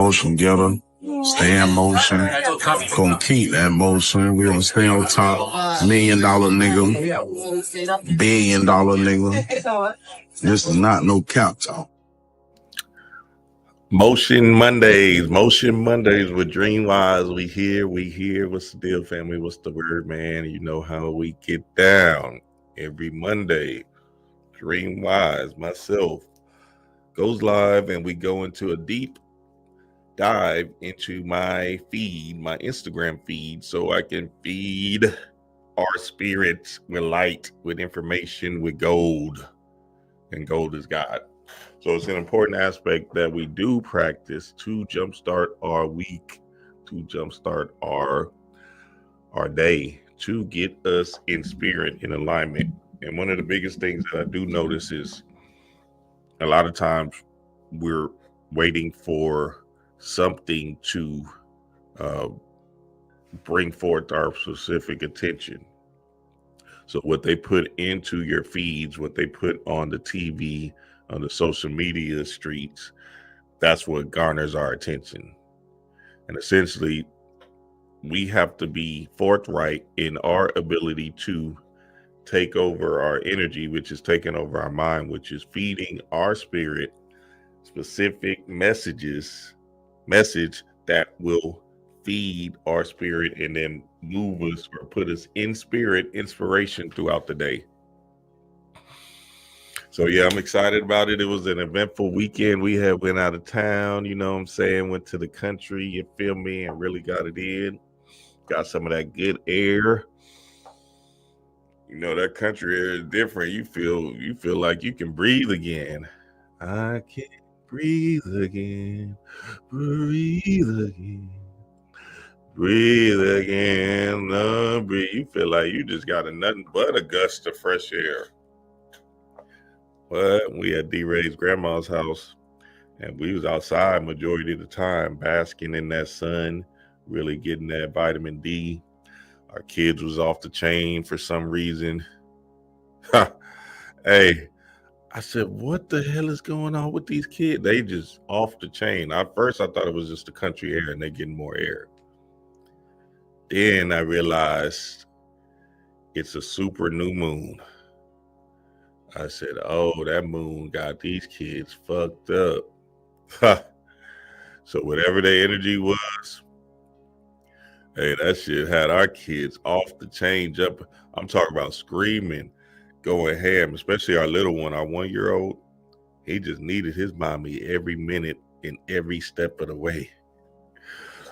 Motion getter, stay in motion, gonna keep that motion. We gonna stay on top. $1 million nigga, $1 billion nigga. This is not no cap talk. Motion Mondays with Dreamwise. We here. What's the deal, family? What's the word, man? You know how we get down every Monday. Dreamwise, myself, goes live, and we go into a deep dive into my feed, my Instagram feed, so I can feed our spirits with light, with information, with gold. And gold is God. So it's an important aspect that we do practice to jumpstart our week, to jumpstart our day, to get us in spirit, in alignment. And one of the biggest things that I do notice is a lot of times we're waiting for something to bring forth our specific attention. So what they put into your feeds, what they put on the TV, on the social media streets, that's what garners our attention. And essentially, we have to be forthright in our ability to take over our energy, which is taking over our mind, which is feeding our spirit specific message that will feed our spirit and then move us or put us in spirit inspiration throughout the day. So yeah, I'm excited about it. It was an eventful weekend. We went out of town, you know what I'm saying, went to the country, you feel me, and really got it in. Got some of that good air. You know, that country air is different. You feel like you can breathe again. I can breathe again. Breathe again. Breathe again. Breathe. You feel like you just got nothing but a gust of fresh air. But we at D-Ray's grandma's house, and we was outside majority of the time, basking in that sun, really getting that vitamin D. Our kids was off the chain for some reason. Hey, I said, what the hell is going on with these kids? They just off the chain. At first, I thought it was just the country air and they getting more air. Then I realized it's a super new moon. I said, oh, that moon got these kids fucked up. So whatever their energy was, hey, that shit had our kids off the chain jumping. I'm talking about screaming, going ham, especially our little one, our 1-year-old. He just needed his mommy every minute and every step of the way.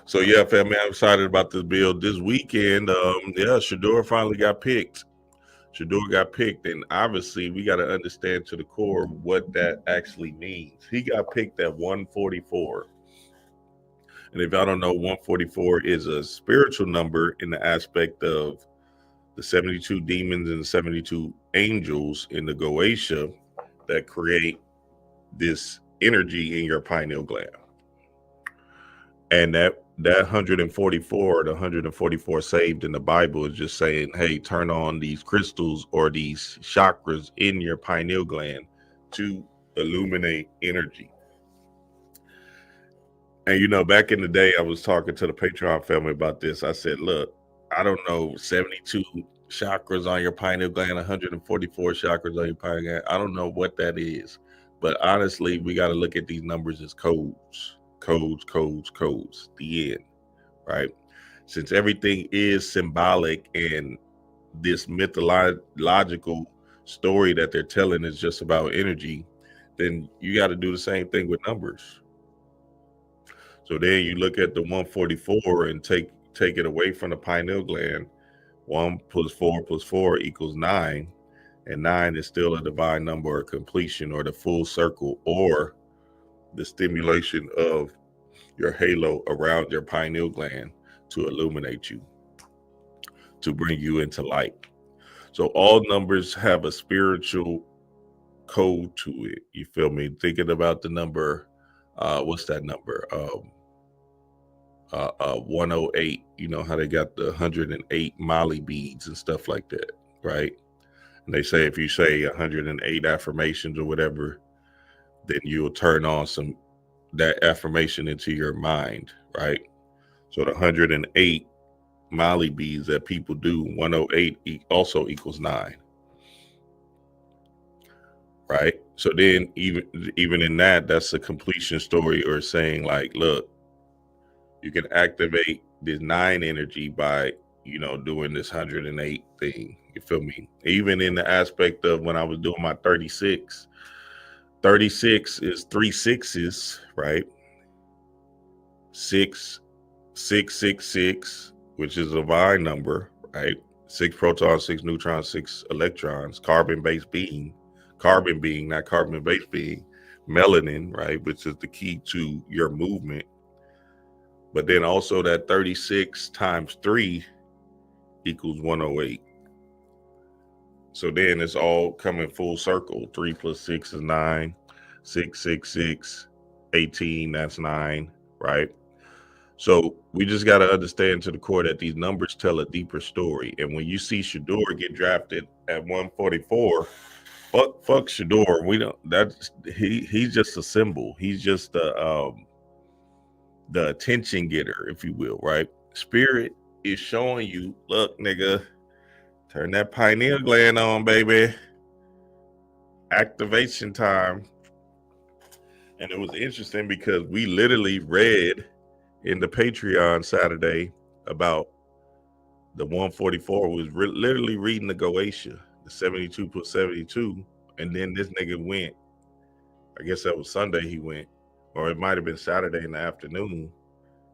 So yeah, family, I'm excited about this build this weekend. Shador finally got picked. And obviously we got to understand to the core what that actually means. He got picked at 144. And if y'all don't know, 144 is a spiritual number in the aspect of the 72 demons and the 72 angels in the Goetia that create this energy in your pineal gland. And that 144, the 144 saved in the Bible is just saying, hey, turn on these crystals or these chakras in your pineal gland to illuminate energy. And, you know, back in the day, I was talking to the Patreon family about this. I said, look, I don't know, 72 chakras on your pineal gland, 144 chakras on your pineal gland. I don't know what that is. But honestly, we got to look at these numbers as codes. The end, right? Since everything is symbolic and this mythological story that they're telling is just about energy, then you got to do the same thing with numbers. So then you look at the 144 and take it away from the pineal gland. 1 + 4 + 4 = 9, and 9 is still a divine number or completion or the full circle or the stimulation of your halo around your pineal gland to illuminate you, to bring you into light. So all numbers have a spiritual code to it. You feel me? Thinking about the number, what's that number? 108. You know how they got the 108 Molly beads and stuff like that, right? And they say if you say 108 affirmations or whatever, then you'll turn on some that affirmation into your mind, right? So the 108 Molly bees that people do, 108 also equals 9, right? So then even in that, that's a completion story, or saying like, look, you can activate this 9 energy by, doing this 108 thing. You feel me? Even in the aspect of when I was doing my 36 is 3 6s, right? 6 6 6 6, which is a divine number, right? 6 protons, 6 neutrons, 6 electrons, carbon-based being, not carbon-based being, melanin, right, which is the key to your movement. But then also that 36 times 3 equals 108. So then it's all coming full circle. 3 plus 6 is 9. 6 6 6, 18, that's 9, right? So we just got to understand to the core that these numbers tell a deeper story. And when you see Shador get drafted at 144, fuck Shador. We don't. He's just a symbol. He's just the attention getter, if you will, right? Spirit is showing you, look, nigga, turn that pineal gland on, baby. Activation time. And it was interesting because we literally read in the Patreon Saturday about the 144 was literally reading the Goetia, the 72 plus 72. And then this nigga went, I guess that was Sunday he went, or it might have been Saturday in the afternoon.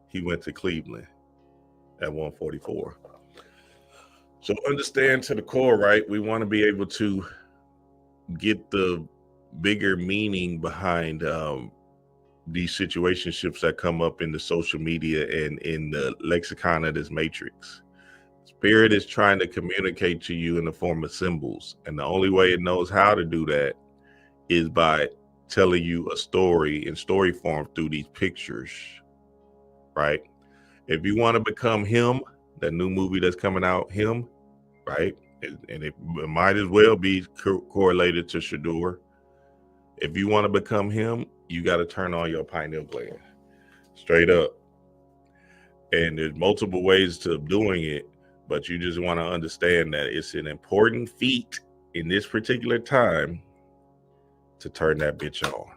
He went to Cleveland at 144. So understand to the core, right? We want to be able to get the bigger meaning behind these situationships that come up in the social media and in the lexicon of this matrix. Spirit is trying to communicate to you in the form of symbols. And the only way it knows how to do that is by telling you a story in story form through these pictures, right? If you want to become him, that new movie that's coming out, him, right? And it might as well be correlated to Shador. If you want to become him, you got to turn on your pineal gland, straight up. And there's multiple ways to doing it, but you just want to understand that it's an important feat in this particular time to turn that bitch on.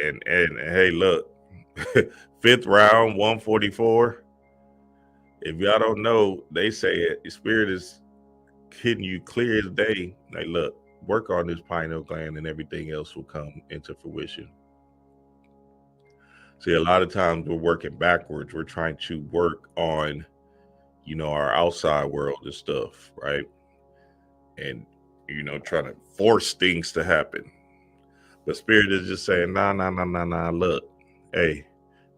And hey, look, 5th round, 144. If y'all don't know, they say it, spirit is hitting you clear as day. Like, look, work on this pineal gland and everything else will come into fruition. See, a lot of times we're working backwards. We're trying to work on, our outside world and stuff, right? And, trying to force things to happen. But spirit is just saying, nah, look, hey,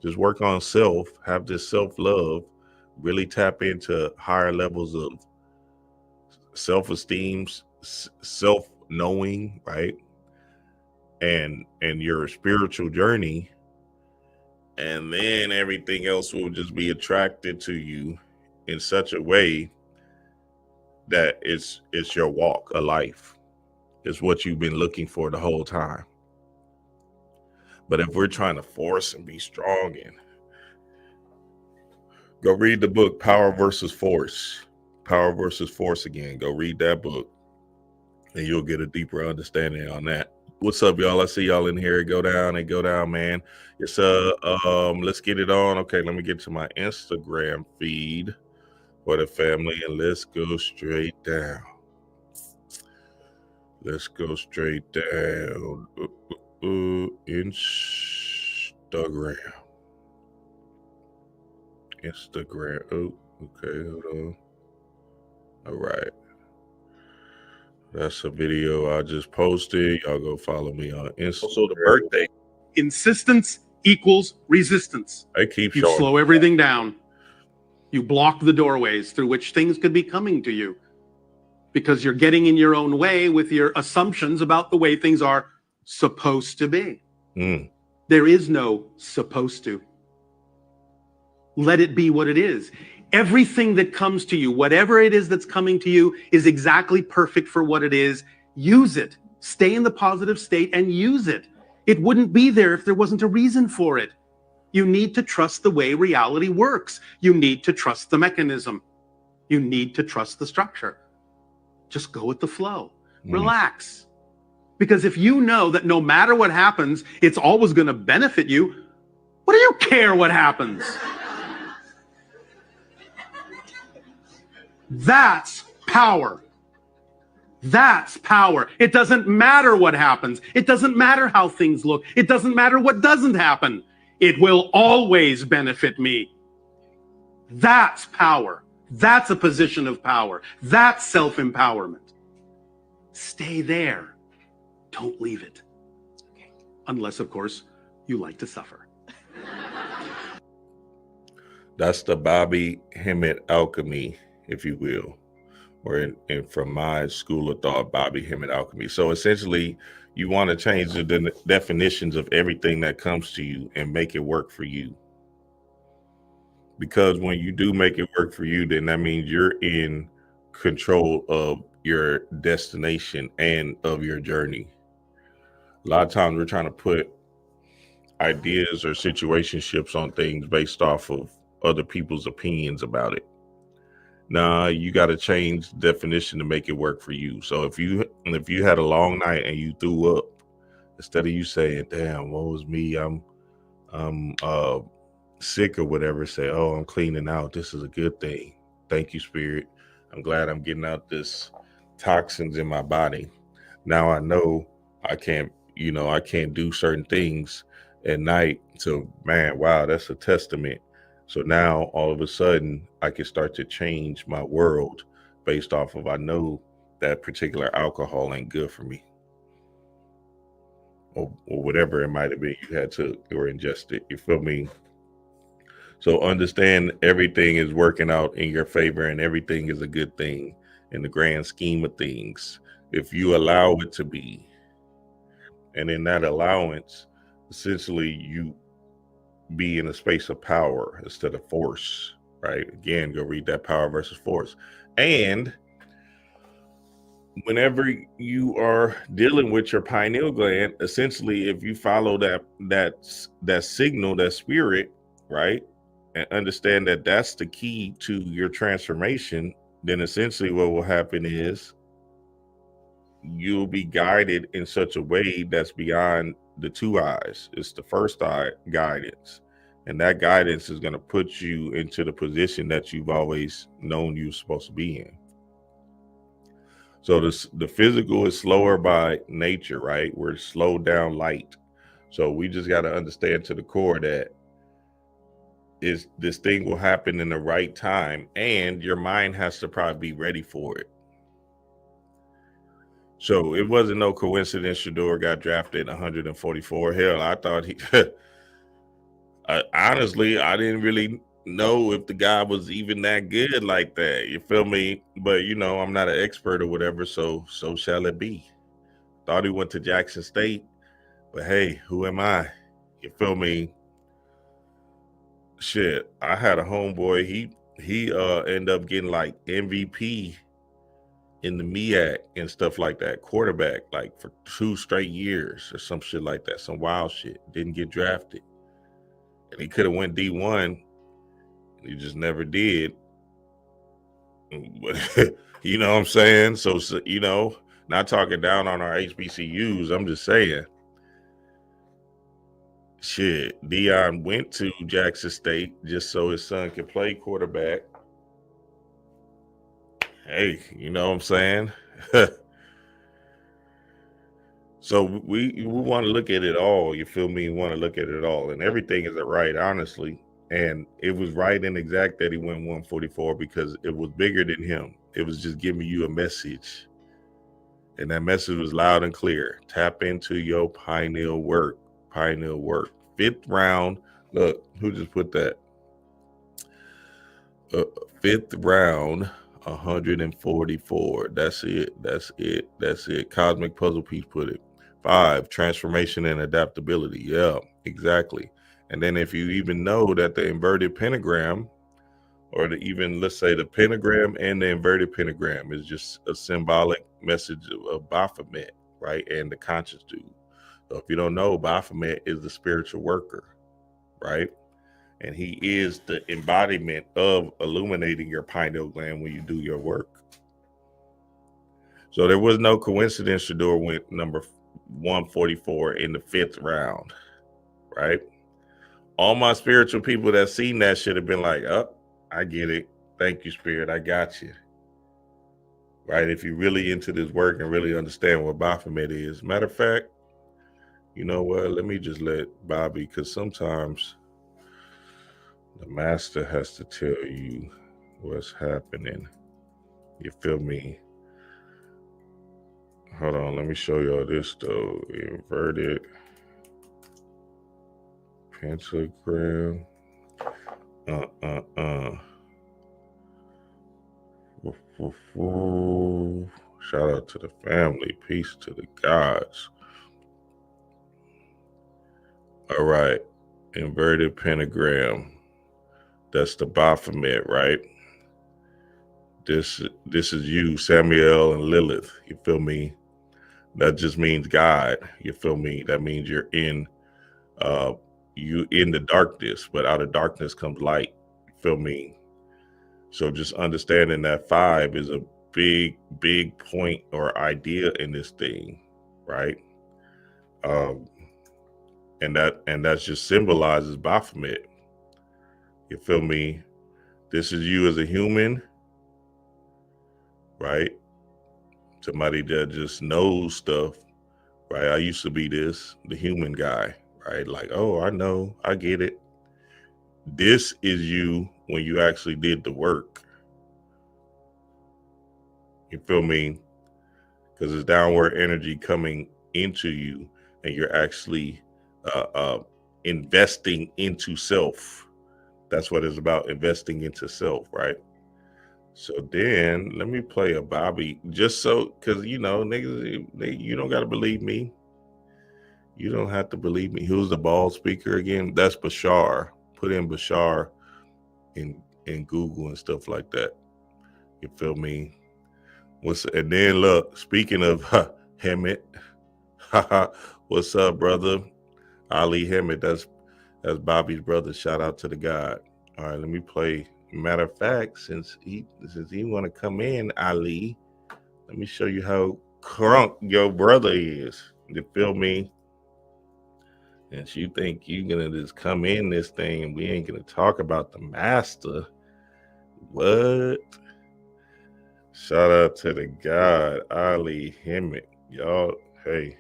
just work on self, have this self-love, really tap into higher levels of self-esteem, self-knowing, right? And your spiritual journey. And then everything else will just be attracted to you in such a way that it's your walk of life. It's what you've been looking for the whole time. But if we're trying to force and be strong, and go read the book, Power versus Force. Power versus Force again. Go read that book and you'll get a deeper understanding on that. What's up, y'all? I see y'all in here. Go down, man. It's let's get it on. Okay, let me get to my Instagram feed for the family and let's go straight down. Let's go straight down. Instagram. Oh, okay, hold on. All right. That's a video I just posted. Y'all go follow me on Instagram. Also, the birthday. Insistence equals resistance. I keep You showing. slow everything down. You block the doorways through which things could be coming to you because you're getting in your own way with your assumptions about the way things are supposed to be. There is no supposed to. Let it be what it is. Everything that comes to you, whatever it is that's coming to you, is exactly perfect for what it is. Use it. Stay in the positive state and use it. It wouldn't be there if there wasn't a reason for it. You need to trust the way reality works. You need to trust the mechanism. You need to trust the structure. Just go with the flow. Relax. Because if you know that no matter what happens, it's always going to benefit you, what do you care what happens? That's power. That's power. It doesn't matter what happens. It doesn't matter how things look. It doesn't matter what doesn't happen. It will always benefit me. That's power. That's a position of power. That's self-empowerment. Stay there. Don't leave it. Unless, of course, you like to suffer. That's the Baphomet alchemy, if you will, or from my school of thought, Baphomet alchemy. So essentially, you want to change the definitions of everything that comes to you and make it work for you. Because when you do make it work for you, then that means you're in control of your destination and of your journey. A lot of times we're trying to put ideas or situationships on things based off of other people's opinions about it. Nah, you got to change the definition to make it work for you. So if you had a long night and you threw up, instead of you saying, "Damn, woe is me, I'm sick or whatever," say, "Oh, I'm cleaning out. This is a good thing. Thank you, Spirit. I'm glad I'm getting out this toxins in my body. Now I know I can't do certain things at night." So, man, wow, that's a testament. So now all of a sudden I can start to change my world based off of, I know that particular alcohol ain't good for me, or whatever it might have been you had to or ingested. You feel me? So understand everything is working out in your favor and everything is a good thing in the grand scheme of things, if you allow it to be. And in that allowance, essentially you be in a space of power instead of force, right? Again, go read that Power versus Force. And whenever you are dealing with your pineal gland, essentially, if you follow that signal, that spirit, right, and understand that that's the key to your transformation, then essentially what will happen is you'll be guided in such a way that's beyond the two eyes. It's the first eye guidance. And that guidance is going to put you into the position that you've always known you're supposed to be in. So the physical is slower by nature, right? We're slowed down light. So we just got to understand to the core that this thing will happen in the right time, and your mind has to probably be ready for it. So it wasn't no coincidence Shador got drafted 144. Hell, I thought he honestly, I didn't really know if the guy was even that good like that. You feel me? But I'm not an expert or whatever, so shall it be. Thought he went to Jackson State, but hey, who am I? You feel me? Shit, I had a homeboy. He ended up getting like MVP in the MEAC and stuff like that, quarterback, like for 2 straight years or some shit like that, some wild shit. Didn't get drafted. And he could have went D1, and he just never did. But you know what I'm saying? So not talking down on our HBCUs, I'm just saying, shit, Dion went to Jackson State just so his son could play quarterback. Hey, you know what I'm saying? So we want to look at it all. You feel me? We want to look at it all, and everything is right, honestly. And it was right and exact that he went 144 because it was bigger than him. It was just giving you a message, and that message was loud and clear. Tap into your pineal work. Pineal work. 5th round. Look, who just put that? 5th round. 144. That's it. Cosmic puzzle piece put it. 5, transformation and adaptability. Yeah, exactly. And then if you even know that the inverted pentagram, or let's say the pentagram and the inverted pentagram is just a symbolic message of Baphomet, right? And the conscious dude. So if you don't know, Baphomet is the spiritual worker, right? And he is the embodiment of illuminating your pineal gland when you do your work. So there was no coincidence Shador went number 144 in the 5th round, right? All my spiritual people that seen that should have been like, oh, I get it. Thank you, Spirit. I got you. Right? If you're really into this work and really understand what Baphomet is. Matter of fact, you know what? Let me just let Bobby, because sometimes the master has to tell you what's happening. You feel me? Hold on. Let me show y'all this, though. Inverted pentagram. Shout out to the family. Peace to the gods. All right. Inverted pentagram. That's the Baphomet, right? This is you, Samuel and Lilith. You feel me? That just means God. You feel me? That means you're in the darkness, but out of darkness comes light. You feel me? So just understanding that 5 is a big point or idea in this thing, right? And that just symbolizes Baphomet. You feel me? This is you as a human, right? Somebody that just knows stuff, right? I used to be the human guy, right? Like, oh, I know, I get it. This is you when you actually did the work. You feel me? Because it's downward energy coming into you and you're actually investing into self. That's what it's about, investing into self, right? So then let me play a Bobby just so, because, you know, niggas, you don't got to believe me. You don't have to believe me. Who's the bald speaker again? That's Bashar. Put in Bashar in Google and stuff like that. You feel me? And then look, speaking of Hemet, what's up, brother? Ali Hemet, that's Bobby's brother. Shout out to the God. All right, let me play. Matter of fact, since he want to come in, Ali, let me show you how crunk your brother is. You feel me? And you think you gonna just come in this thing and we ain't gonna talk about the master? What? Shout out to the God, Ali Hemet. Y'all, hey.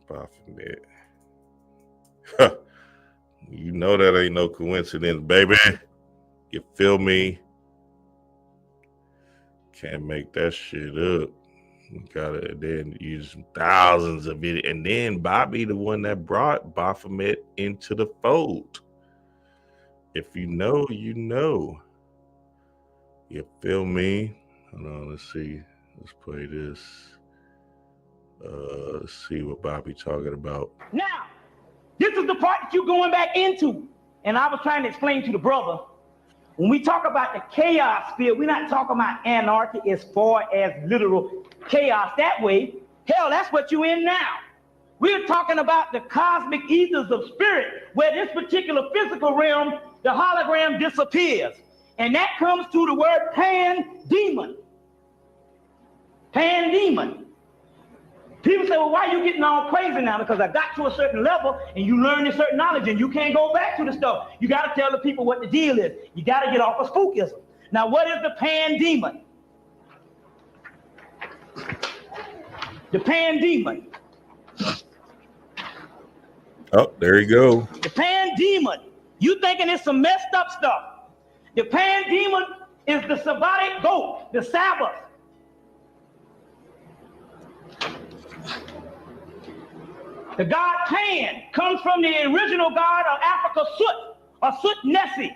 Baphomet. You know that ain't no coincidence, baby. You feel me? Can't make that shit up. We gotta then use thousands of it. And then Bobby, the one that brought Baphomet into the fold. If you know, you know. You feel me? Hold on, let's see. Let's play this. Let's see what Bobby talking about. Now, this is the part that you're going back into. And I was trying to explain to the brother, when we talk about the chaos field, we're not talking about anarchy as far as literal chaos that way. Hell, that's what you're in now. We're talking about the cosmic ethers of spirit, where this particular physical realm, the hologram disappears. And that comes to the word pan-demon. Pan-demon. People say, well, why are you getting all crazy now? Because I got to a certain level and you learn a certain knowledge and you can't go back to the stuff. You got to tell the people what the deal is. You got to get off of spookism. Now, what is the pan-demon? The pan-demon. Oh, there you go. The pan-demon. You thinking it's some messed up stuff. The pan-demon is the Sabbatic goat, the Sabbath. The god Pan comes from the original god of Africa, Sut, or Sut-Nessi,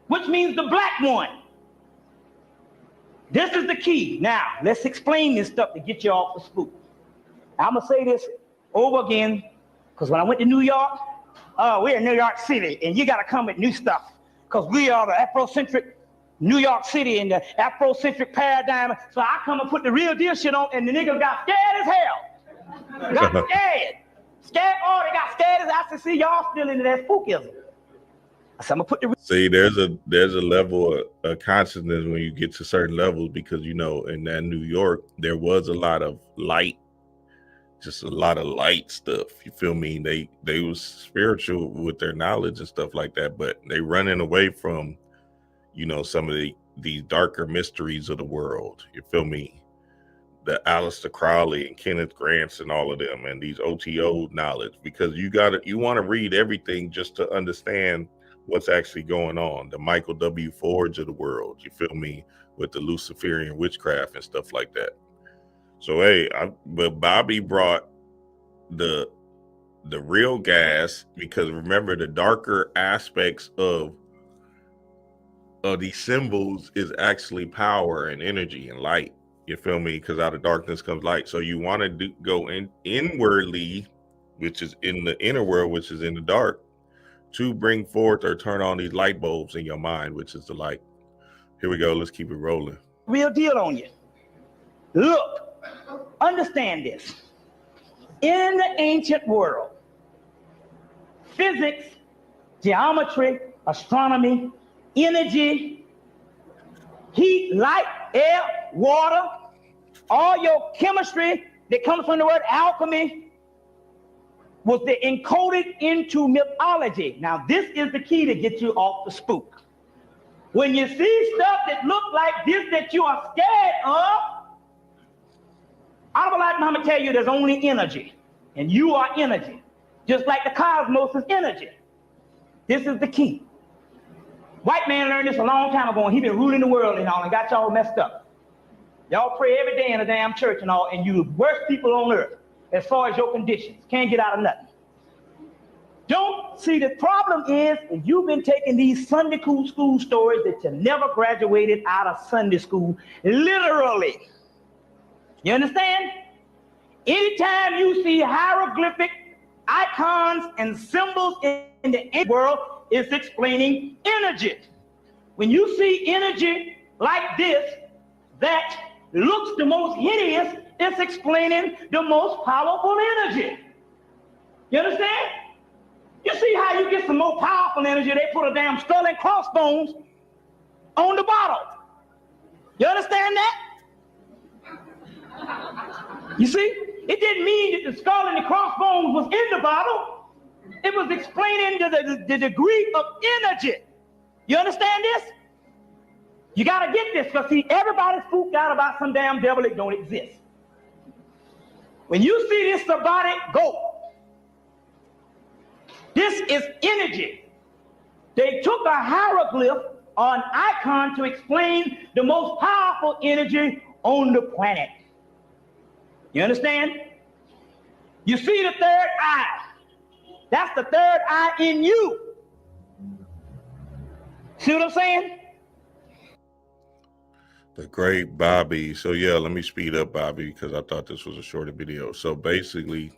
which means the black one. This is the key. Now, let's explain this stuff to get you off the spook. I'm going to say this over again, because when I went to New York, we're in New York City, and you got to come with new stuff, because we are the Afrocentric New York City and the Afrocentric paradigm. So I come and put the real deal shit on, and the niggas got scared as hell. Got scared. Scared, oh, they got scared as I said, see, y'all still into that spookism. I said, I'm gonna put the See, there's a level of consciousness when you get to certain levels, because you know, in that New York, there was a lot of light, just a lot of light stuff. You feel me? They was spiritual with their knowledge and stuff like that, but they running away from, you know, some of these darker mysteries of the world. You feel me? The Aleister Crowley and Kenneth Grants and all of them, and these OTO knowledge, because you want to read everything just to understand what's actually going on. The Michael W. Forge of the world, you feel me, with the Luciferian witchcraft and stuff like that. So hey, but Bobby brought the real gas, because remember, the darker aspects of these symbols is actually power and energy and light. You feel me? Because out of darkness comes light. So you want to go inwardly, which is in the inner world, which is in the dark, to bring forth or turn on these light bulbs in your mind, which is the light. Here we go. Let's keep it rolling. real deal on you. Look, understand this. In the ancient world, physics, geometry, astronomy, energy, heat, light, air, water, all your chemistry that comes from the word alchemy was encoded into mythology. Now, this is the key to get you off the spook. When you see stuff that look like this that you are scared of, I'm gonna tell you there's only energy, and you are energy, just like the cosmos is energy. This is the key. White man learned this a long time ago, and he been ruling the world and all, and got y'all messed up. Y'all pray every day in a damn church and all, and you the worst people on earth as far as your conditions. Can't get out of nothing. Don't see, the problem is you've been taking these Sunday school stories that you never graduated out of Sunday school literally. You understand? Anytime you see hieroglyphic icons and symbols in the ancient world, it's explaining energy. When you see energy like this that looks the most hideous, it's explaining the most powerful energy. You understand? You see how you get some more powerful energy? They put a damn skull and crossbones on the bottle. You understand that? You see? It didn't mean that the skull and the crossbones was in the bottle. It was explaining the degree of energy. You understand this? You got to get this, because see, everybody's spooked out about some damn devil that don't exist. When you see this robotic goat, this is energy. They took a hieroglyph or an icon to explain the most powerful energy on the planet. You understand? You see the third eye. That's the third eye in you. See what I'm saying? The great Bobby. So yeah, let me speed up Bobby, because I thought this was a shorter video. So basically,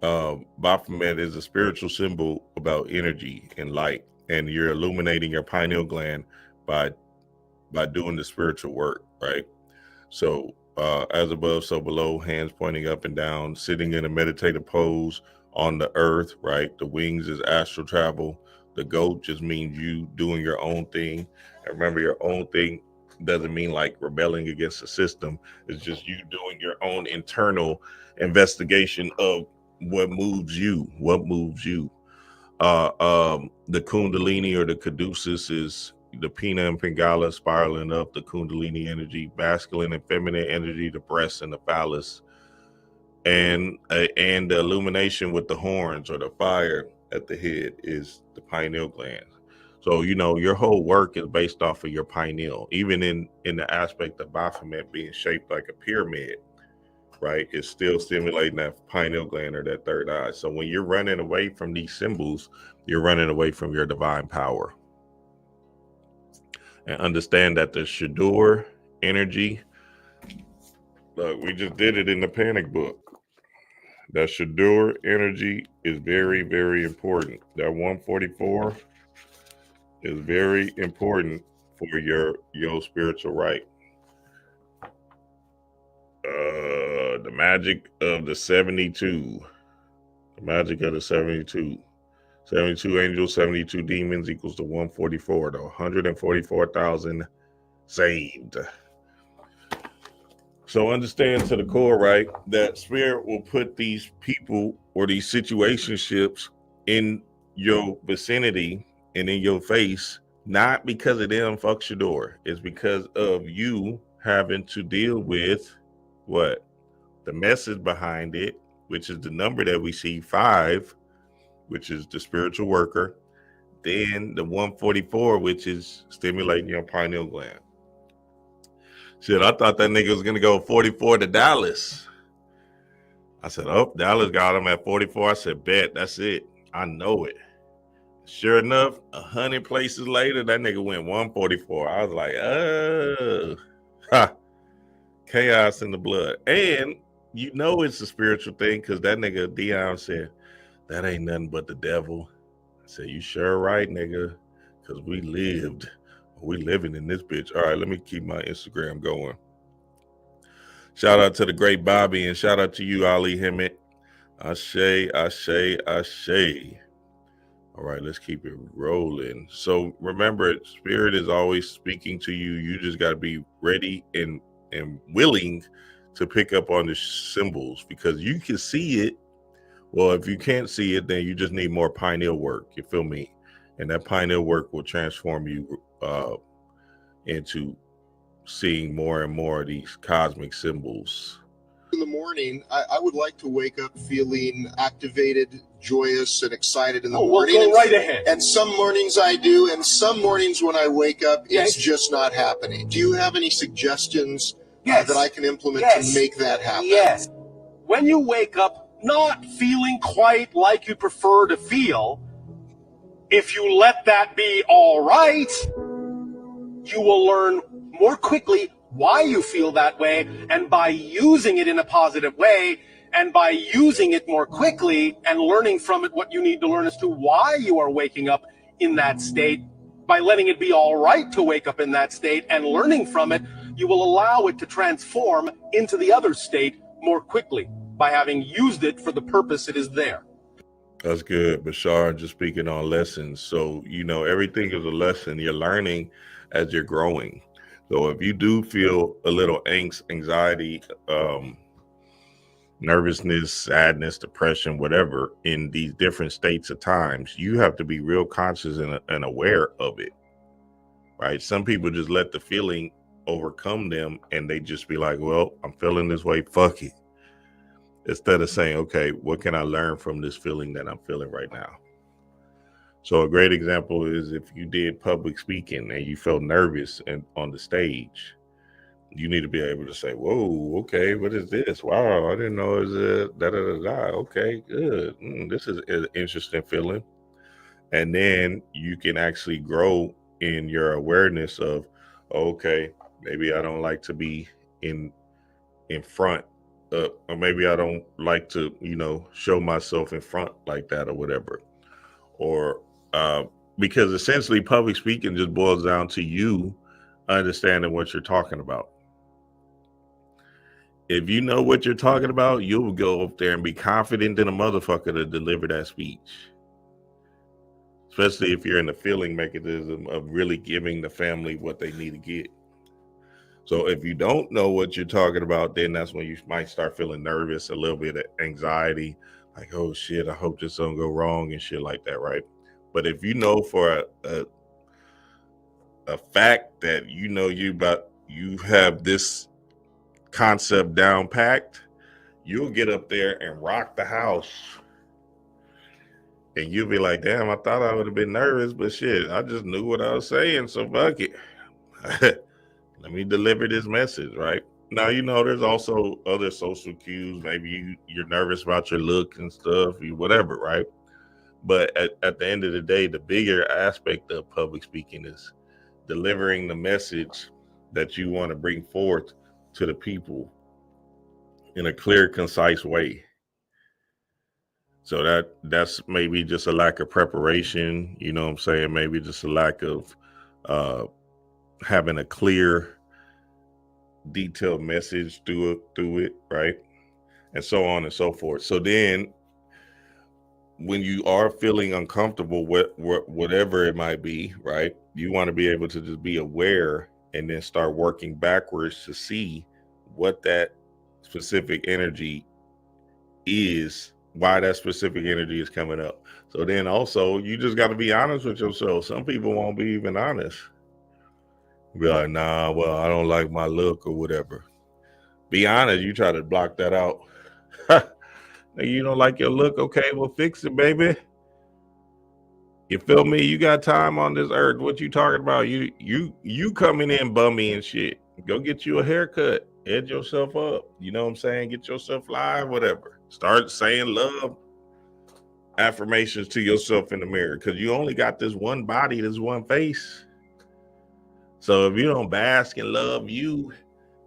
Baphomet is a spiritual symbol about energy and light, and you're illuminating your pineal gland by doing the spiritual work, right? So as above, so below, hands pointing up and down, sitting in a meditative pose on the earth, right? The wings is astral travel. The goat just means you doing your own thing. And remember, your own thing doesn't mean like rebelling against the system. It's just you doing your own internal investigation of what moves you. The Kundalini or the Caduceus is the Pina and Pingala spiraling up, the Kundalini energy, masculine and feminine energy, the breast and the phallus, and the illumination with the horns or the fire at the head is the pineal gland. So, you know, your whole work is based off of your pineal, even in the aspect of Baphomet being shaped like a pyramid, right? It's still stimulating that pineal gland or that third eye. So when you're running away from these symbols, you're running away from your divine power. And understand that the Shadur energy, look, we just did it in the panic book. That Shadur energy is very, very important. That 144 is very important for your spiritual right. The magic of the 72. The magic of the 72. 72 angels, 72 demons equals to 144. The 144,000 saved. So understand to the core, right, that spirit will put these people or these situationships in your vicinity and in your face, not because of them fucks your door. It's because of you having to deal with what? The message behind it, which is the number that we see, 5, which is the spiritual worker. Then the 144, which is stimulating your pineal gland. Shit, I thought that nigga was going to go 44 to Dallas. I said, oh, Dallas got him at 44. I said, bet, that's it. I know it. Sure enough, 100 places later, that nigga went 144. I was like, oh, ha, chaos in the blood. And you know it's a spiritual thing because that nigga Dion said, that ain't nothing but the devil. I said, you sure right, nigga, because we living in this bitch. All right, let me keep my Instagram going. Shout out to the great Bobby and shout out to you, Ali Hemmett. Ashe, ashe, ashe. All right, let's keep it rolling. So remember, spirit is always speaking to you. You just got to be ready and willing to pick up on the symbols because you can see it. Well, if you can't see it, then you just need more pineal work. You feel me? And that pineal work will transform you into seeing more and more of these cosmic symbols. In the morning, I would like to wake up feeling activated, joyous, and excited in the morning. Well, go right ahead. And some mornings I do, and some mornings when I wake up, it's just not happening. Do you have any suggestions that I can implement to make that happen? Yes. When you wake up not feeling quite like you prefer to feel, if you let that be all right, you will learn more quickly why you feel that way, and by using it in a positive way, and by using it more quickly and learning from it what you need to learn as to why you are waking up in that state, by letting it be all right to wake up in that state and learning from it, you will allow it to transform into the other state more quickly by having used it for the purpose it is there. That's good. Bashar, just speaking on lessons. So, everything is a lesson. You're learning as you're growing. So if you do feel a little anxiety, nervousness, sadness, depression, whatever, in these different states of times, you have to be real conscious and aware of it, right? Some people just let the feeling overcome them and they just be like, well, I'm feeling this way, fuck it. Instead of saying, okay, what can I learn from this feeling that I'm feeling right now? So a great example is if you did public speaking and you felt nervous on the stage, you need to be able to say, whoa, okay, what is this? Wow, I didn't know it was da-da-da-da. Okay, good. This is an interesting feeling. And then you can actually grow in your awareness of, okay, maybe I don't like to be in front, or maybe I don't like to, show myself in front like that or whatever. Or because essentially public speaking just boils down to you understanding what you're talking about. If you know what you're talking about, you'll go up there and be confident in a motherfucker to deliver that speech. Especially if you're in the feeling mechanism of really giving the family what they need to get. So if you don't know what you're talking about, then that's when you might start feeling nervous, a little bit of anxiety, like, oh shit, I hope this don't go wrong and shit like that, right? But if you know for a fact that you have this concept down packed, you'll get up there and rock the house. And you'll be like, damn, I thought I would have been nervous, but shit, I just knew what I was saying, so fuck it. Let me deliver this message, right? Now, there's also other social cues. Maybe you're nervous about your look and stuff, whatever, right? But at the end of the day, the bigger aspect of public speaking is delivering the message that you want to bring forth to the people in a clear, concise way. So that's maybe just a lack of preparation, you know what I'm saying? Maybe just a lack of having a clear detailed message through it, right? And so on and so forth. So then when you are feeling uncomfortable with whatever it might be, right, you want to be able to just be aware and then start working backwards to see what that specific energy is, why that specific energy is coming up. So then also you just got to be honest with yourself. Some people won't be even honest. Be like, nah, well, I don't like my look or whatever. Be honest. You try to block that out. You don't like your look? Okay, well, fix it, baby. You feel me? You got time on this earth. What you talking about? You coming in bummy and shit. Go get you a haircut. Edge yourself up. You know what I'm saying? Get yourself live, whatever. Start saying love affirmations to yourself in the mirror, because you only got this one body, this one face. So if you don't bask and love you,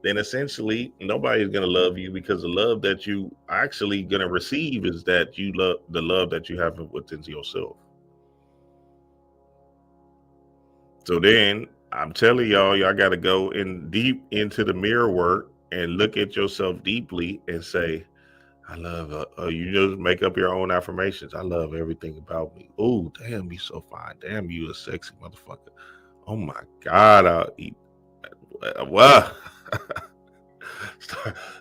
then essentially nobody's going to love you, because the love that you actually going to receive is that you love the love that you have within yourself. So then I'm telling y'all got to go in deep into the mirror work and look at yourself deeply and say, I love, you just make up your own affirmations. I love everything about me. Oh, damn, you so fine. Damn, you a sexy motherfucker. Oh my God, I'll eat. Well,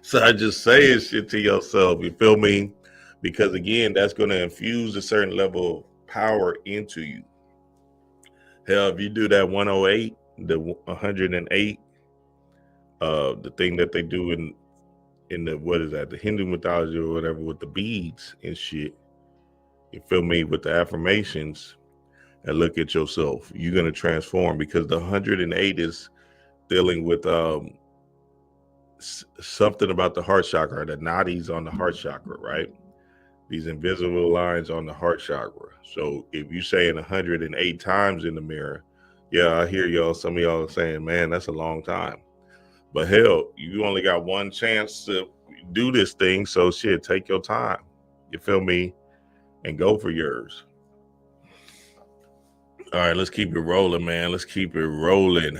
start just saying shit to yourself. You feel me? Because again, that's going to infuse a certain level of power into you. Hell, if you do that 108, the 108, the thing that they do in the, what is that, the Hindu mythology or whatever, with the beads and shit, you feel me, with the affirmations, and look at yourself, you're going to transform, because the 108 is dealing with something about the heart chakra, the nadis on the heart chakra, right? These invisible lines on the heart chakra. So if you saying 108 times in the mirror, yeah, I hear y'all, some of y'all are saying, man, that's a long time. But hell, you only got one chance to do this thing. So shit, take your time. You feel me? And go for yours. All right, let's keep it rolling, man. Let's keep it rolling.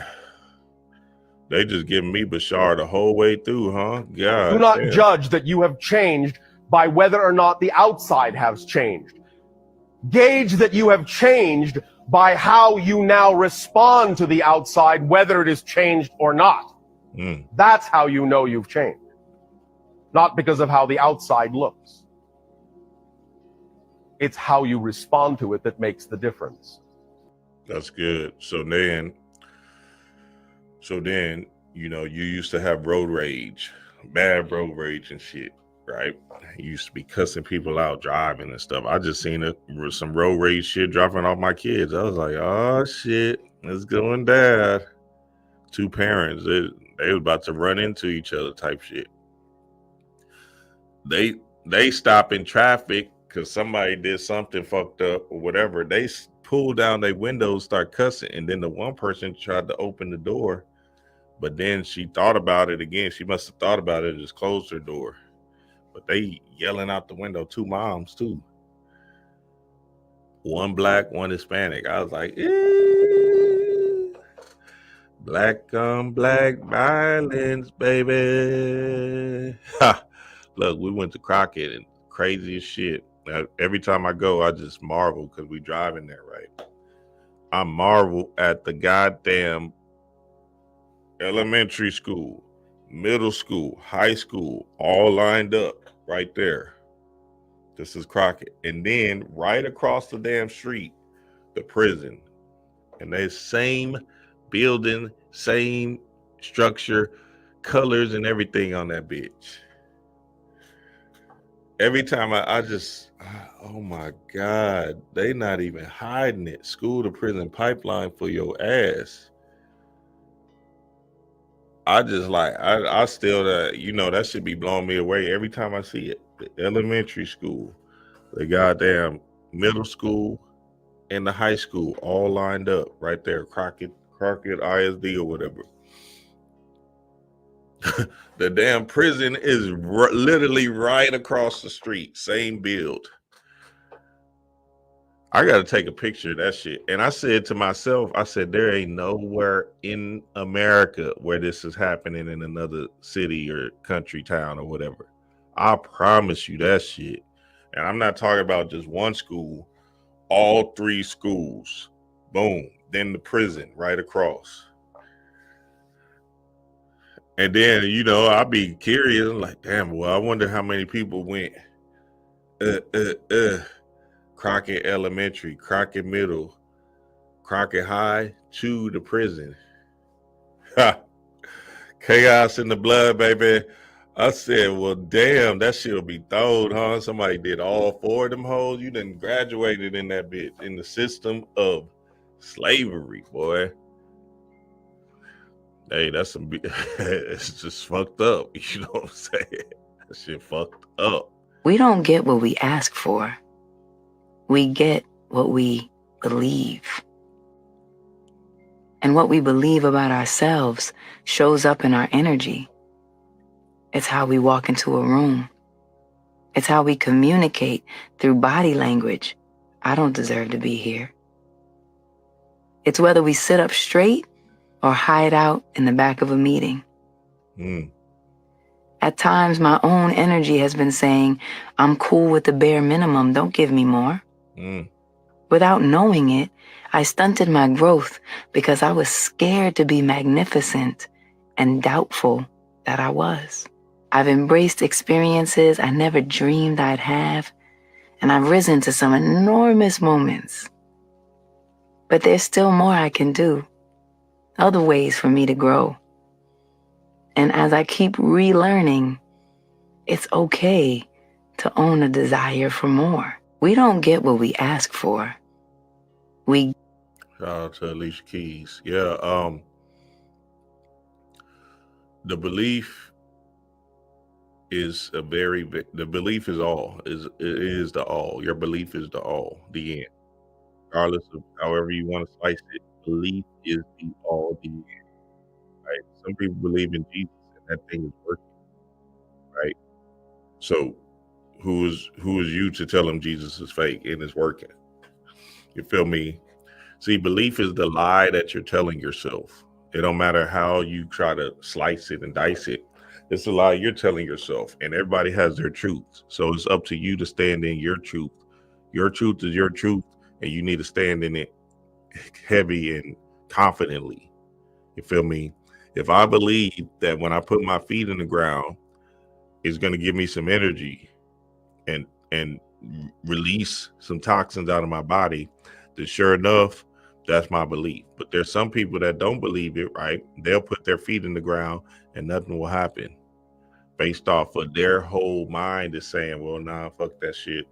They just giving me Bashar the whole way through, huh? God. Do not judge that you have changed by whether or not the outside has changed. Gauge that you have changed by how you now respond to the outside, whether it is changed or not. That's how you know you've changed. Not because of how the outside looks. It's how you respond to it that makes the difference. That's good. So then, you know, you used to have road rage, bad road rage and shit, right? You used to be cussing people out driving and stuff. I just seen some road rage shit dropping off my kids. I was like, oh shit, it's going bad. Two parents, they was about to run into each other type shit. They stop in traffic because somebody did something fucked up or whatever. They pull down their windows, start cussing, and then the one person tried to open the door, but then she thought about it again. She must have thought about it and just closed her door. But they yelling out the window, two moms too. One black, one Hispanic. I was like, black on black violence, baby. Look, we went to Crockett and crazy as shit. Now, every time I go, I just marvel because we driving there, right? I marvel at the goddamn elementary school, middle school, high school, all lined up right there. This is Crockett. And then right across the damn street, the prison. And they same building, same structure, colors and everything on that bitch. Every time I just, oh my God, they not even hiding it. School to prison pipeline for your ass. I just like, I still, you know, that should be blowing me away every time I see it. The elementary school, the goddamn middle school, and the high school all lined up right there. Crockett ISD or whatever. The damn prison is literally right across the street. Same build. I got to take a picture of that shit. And I said to myself, I said, there ain't nowhere in America where this is happening in another city or country town or whatever. I promise you that shit. And I'm not talking about just one school, all 3 schools. Boom. Then the prison right across. And then, you know, I'll be curious. I'm like, damn, well, I wonder how many people went Crockett Elementary, Crockett Middle, Crockett High to the prison. Chaos in the blood, baby. I said, well, damn, that shit'll be throwed, huh? Somebody did all 4 of them hoes. You done graduated in that bitch, in the system of slavery, boy. Hey, that's some, it's just fucked up. You know what I'm saying? That shit fucked up. We don't get what we ask for. We get what we believe. And what we believe about ourselves shows up in our energy. It's how we walk into a room. It's how we communicate through body language. I don't deserve to be here. It's whether we sit up straight or hide out in the back of a meeting. At times, my own energy has been saying, I'm cool with the bare minimum, don't give me more. Without knowing it, I stunted my growth because I was scared to be magnificent and doubtful that I was. I've embraced experiences I never dreamed I'd have, and I've risen to some enormous moments. But there's still more I can do, other ways for me to grow. And as I keep relearning, it's okay to own a desire for more. We don't get what we ask for. Shout out to Alicia Keys. Yeah, the belief is the belief is all, it is the all. Your belief is the all, the end. Regardless of however you want to slice it, belief is the all, the end. Right? Some people believe in Jesus and that thing is working. Right? So who is you to tell them Jesus is fake and it's working? You feel me? See, belief is the lie that you're telling yourself. It don't matter how you try to slice it and dice it. It's a lie you're telling yourself, and everybody has their truth. So it's up to you to stand in your truth. Your truth is your truth, and you need to stand in it heavy and confidently. You feel me? If I believe that when I put my feet in the ground, it's going to give me some energy and release some toxins out of my body, then sure enough, that's my belief. But there's some people that don't believe it, right? They'll put their feet in the ground and nothing will happen based off of their whole mind is saying, well, nah, fuck that shit.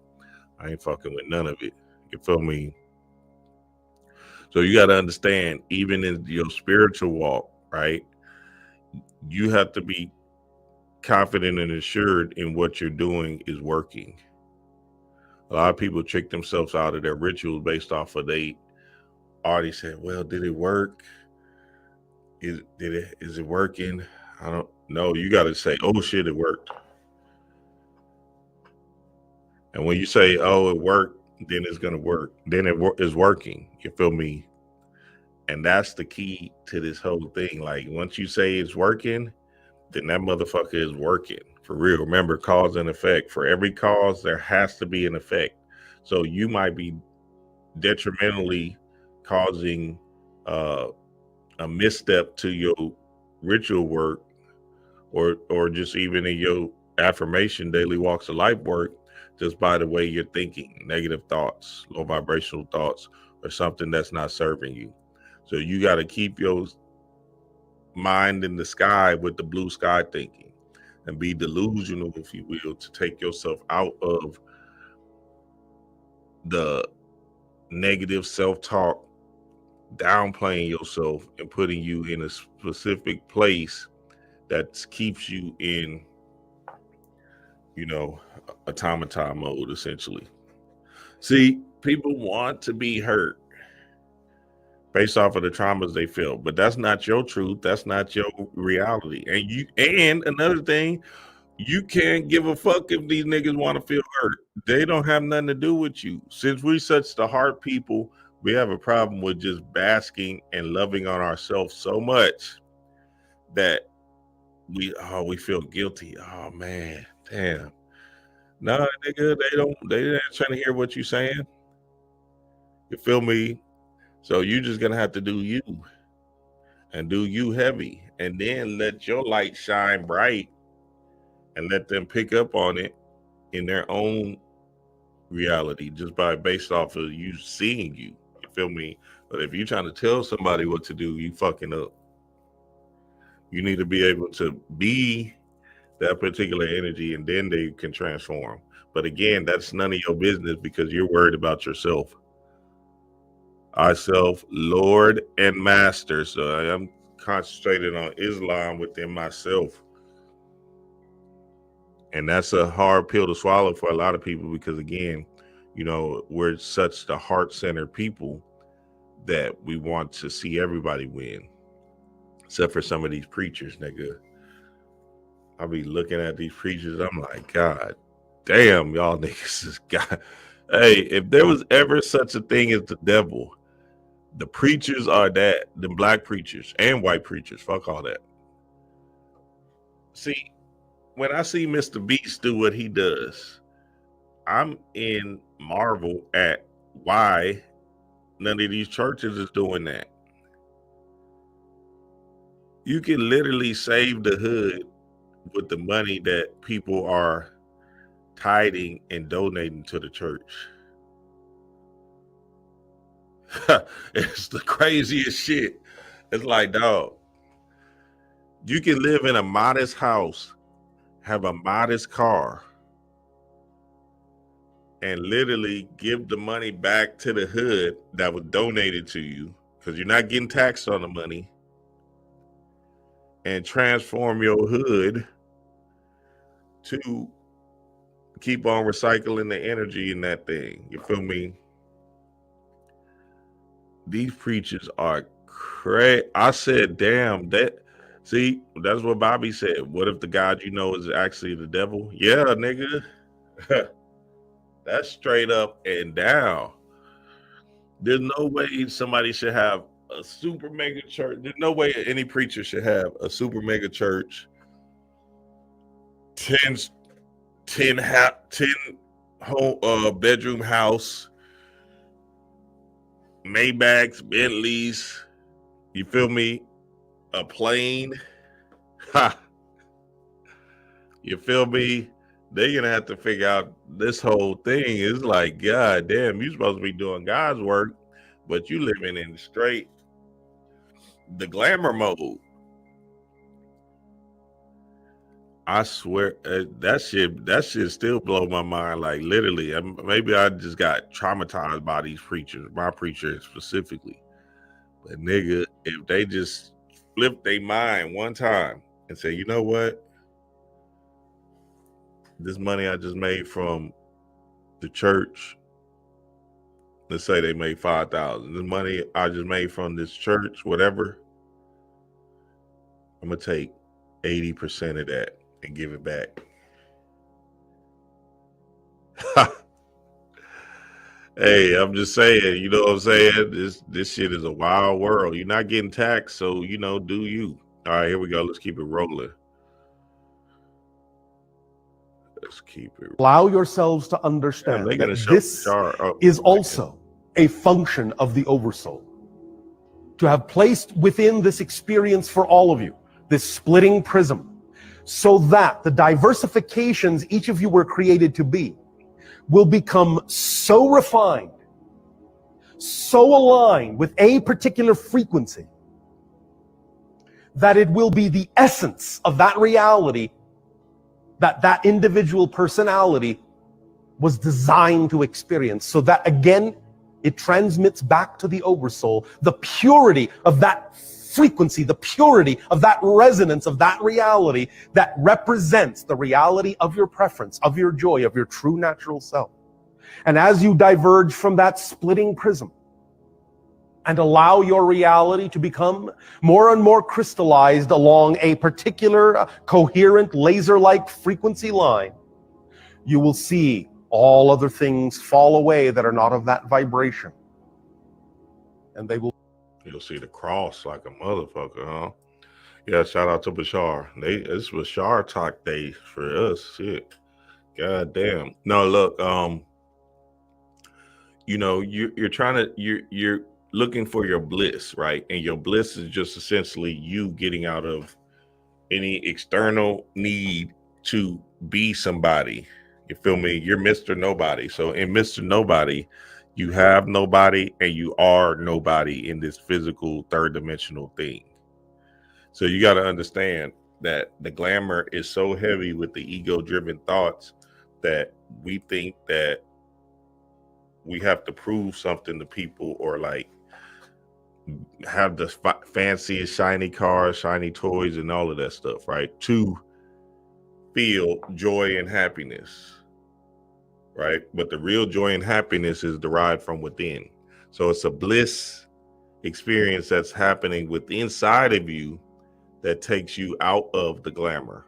I ain't fucking with none of it. You feel me? So you got to understand, even in your spiritual walk, right? You have to be confident and assured in what you're doing is working. A lot of people trick themselves out of their rituals based off of they already said, well, did it work? Is it working? I don't know. You got to say, oh shit, it worked. And when you say, oh, it worked, then it's going to work. Then it is working. You feel me? And that's the key to this whole thing. Like once you say it's working, then that motherfucker is working for real. Remember, cause and effect. For every cause, there has to be an effect. So you might be detrimentally causing a misstep to your ritual work, or just even in your affirmation, daily walks of life work, just by the way you're thinking, negative thoughts, low vibrational thoughts, or something that's not serving you. So you got to keep your mind in the sky with the blue sky thinking and be delusional, if you will, to take yourself out of the negative self-talk, downplaying yourself and putting you in a specific place that keeps you in, you know, automaton mode, essentially. See, people want to be hurt based off of the traumas they feel, but that's not your truth. That's not your reality. And another thing, You can't give a fuck if these niggas want to feel hurt. They don't have nothing to do with you. Since we such the heart people, we have a problem with just basking and loving on ourselves so much that we feel guilty. Oh man, damn. Nah, nigga, they ain't trying to hear what you saying. You feel me? So you just gonna have to do you and do you heavy, and then let your light shine bright and let them pick up on it in their own reality, just based off of you seeing you. You feel me? But if you're trying to tell somebody what to do, you fucking up. You need to be able to be that particular energy, and then they can transform. But again, that's none of your business because you're worried about yourself. I self, Lord and Master. So I am concentrated on Islam within myself. And that's a hard pill to swallow for a lot of people because, again, you know, we're such the heart-centered people that we want to see everybody win. Except for some of these preachers, nigga. I'll be looking at these preachers. I'm like, God damn, y'all niggas is God. Hey, if there was ever such a thing as the devil, the preachers are that. The black preachers and white preachers. Fuck all that. See, when I see Mr. Beast do what he does, I'm in marvel at why none of these churches is doing that. You can literally save the hood with the money that people are tithing and donating to the church. It's the craziest shit. It's like, dog, you can live in a modest house, have a modest car, and literally give the money back to the hood that was donated to you, because you're not getting taxed on the money, and transform your hood to keep on recycling the energy in that thing. You feel me? These preachers are crazy. I said, damn, see, that's what Bobby said. What if the God you know is actually the devil? Yeah, nigga. That's straight up and down. There's no way somebody should have a super mega church. There's no way any preacher should have a super mega church, 10 home, bedroom house, Maybachs, Bentleys, you feel me? A plane. Ha. You feel me? They're gonna have to figure out this whole thing is like, God damn, you're supposed to be doing God's work, but you living in straight the glamour mode. I swear that shit still blow my mind. Like literally, maybe I just got traumatized by these preachers, my preacher specifically. But nigga, if they just flip their mind one time and say, you know what? This money I just made from the church, let's say they made $5,000. This money I just made from this church, whatever, I'm gonna take 80% of that and give it back. Hey, I'm just saying, you know what I'm saying? This shit is a wild world. You're not getting taxed, so you know, do you. All right, here we go. Let's keep it rolling. Let's keep it rolling. Allow yourselves to understand that this is also a function of the oversoul. To have placed within this experience for all of you, this splitting prism, so that the diversifications each of you were created to be will become so refined, so aligned with a particular frequency, that it will be the essence of that reality that individual personality was designed to experience. So that again, it transmits back to the oversoul the purity of that frequency, the purity of that resonance of that reality that represents the reality of your preference, of your joy, of your true natural self. And as you diverge from that splitting prism, and allow your reality to become more and more crystallized along a particular coherent laser-like frequency line, you will see all other things fall away that are not of that vibration. And they will... You'll see the cross like a motherfucker, huh? Yeah, shout out to Bashar. This Bashar talk day for us. Shit. God damn. No, look, you know, you're trying to, you're looking for your bliss, right? And your bliss is just essentially you getting out of any external need to be somebody. You feel me? You're Mr. Nobody. So in Mr. Nobody, you have nobody and you are nobody in this physical third dimensional thing. So you got to understand that the glamour is so heavy with the ego-driven thoughts that we think that we have to prove something to people or like have the fanciest shiny cars, shiny toys, and all of that stuff, right? To feel joy and happiness, right? But the real joy and happiness is derived from within. So it's a bliss experience that's happening within inside of you that takes you out of the glamour.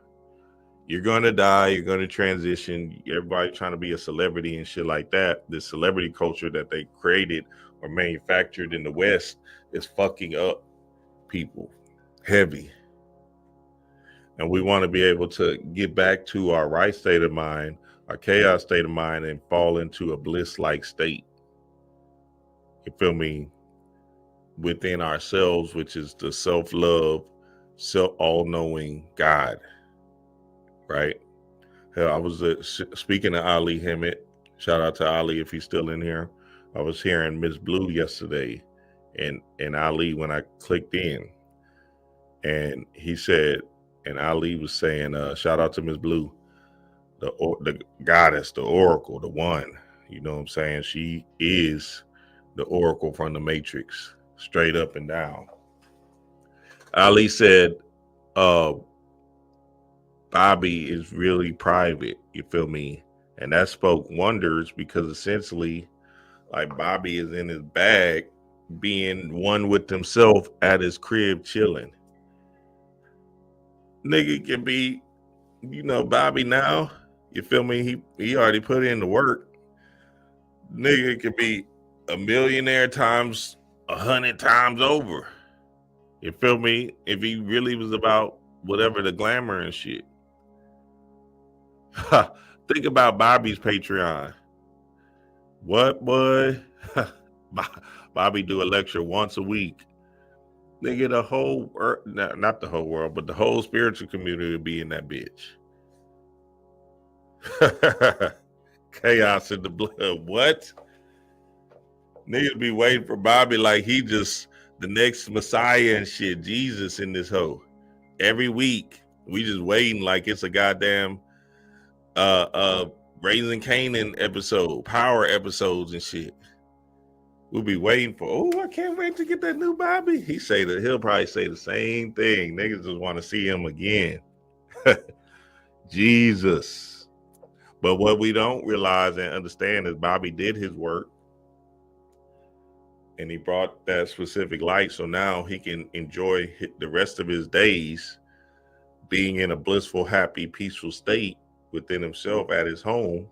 You're going to die. You're going to transition. Everybody trying to be a celebrity and shit like that. This celebrity culture that they created or manufactured in the West is fucking up people heavy. And we want to be able to get back to our right state of mind, our chaos state of mind, and fall into a bliss-like state. You feel me? Within ourselves, which is the self-love, all-knowing God. Right? Hell, I was speaking to Ali Hemmett. Shout out to Ali if he's still in here. I was hearing Miss Blue yesterday, and Ali when I clicked in, and he said, and Ali was saying, shout out to Miss Blue, the goddess, the oracle, the one. You know what I'm saying? She is the oracle from the Matrix, straight up and down. Ali said, Bobby is really private, you feel me? And that spoke wonders because essentially, like Bobby is in his bag, being one with himself at his crib chilling. Nigga can be, you know, Bobby now, you feel me? He already put in the work. Nigga could be a millionaire times 100 times over. You feel me? If he really was about whatever the glamour and shit. Think about Bobby's Patreon. What, boy? Bobby do a lecture once a week. Nigga, the whole, not the whole world, but the whole spiritual community would be in that bitch. Chaos in the blood. What? Niggas be waiting for Bobby like he just the next Messiah and shit. Jesus in this hoe. Every week, we just waiting like it's a goddamn Raising Canaan episode, power episodes and shit. We'll be waiting for, oh, I can't wait to get that new Bobby. He'll probably say the same thing. Niggas just want to see him again. Jesus. But what we don't realize and understand is Bobby did his work and he brought that specific light. So now he can enjoy the rest of his days being in a blissful, happy, peaceful state within himself at his home.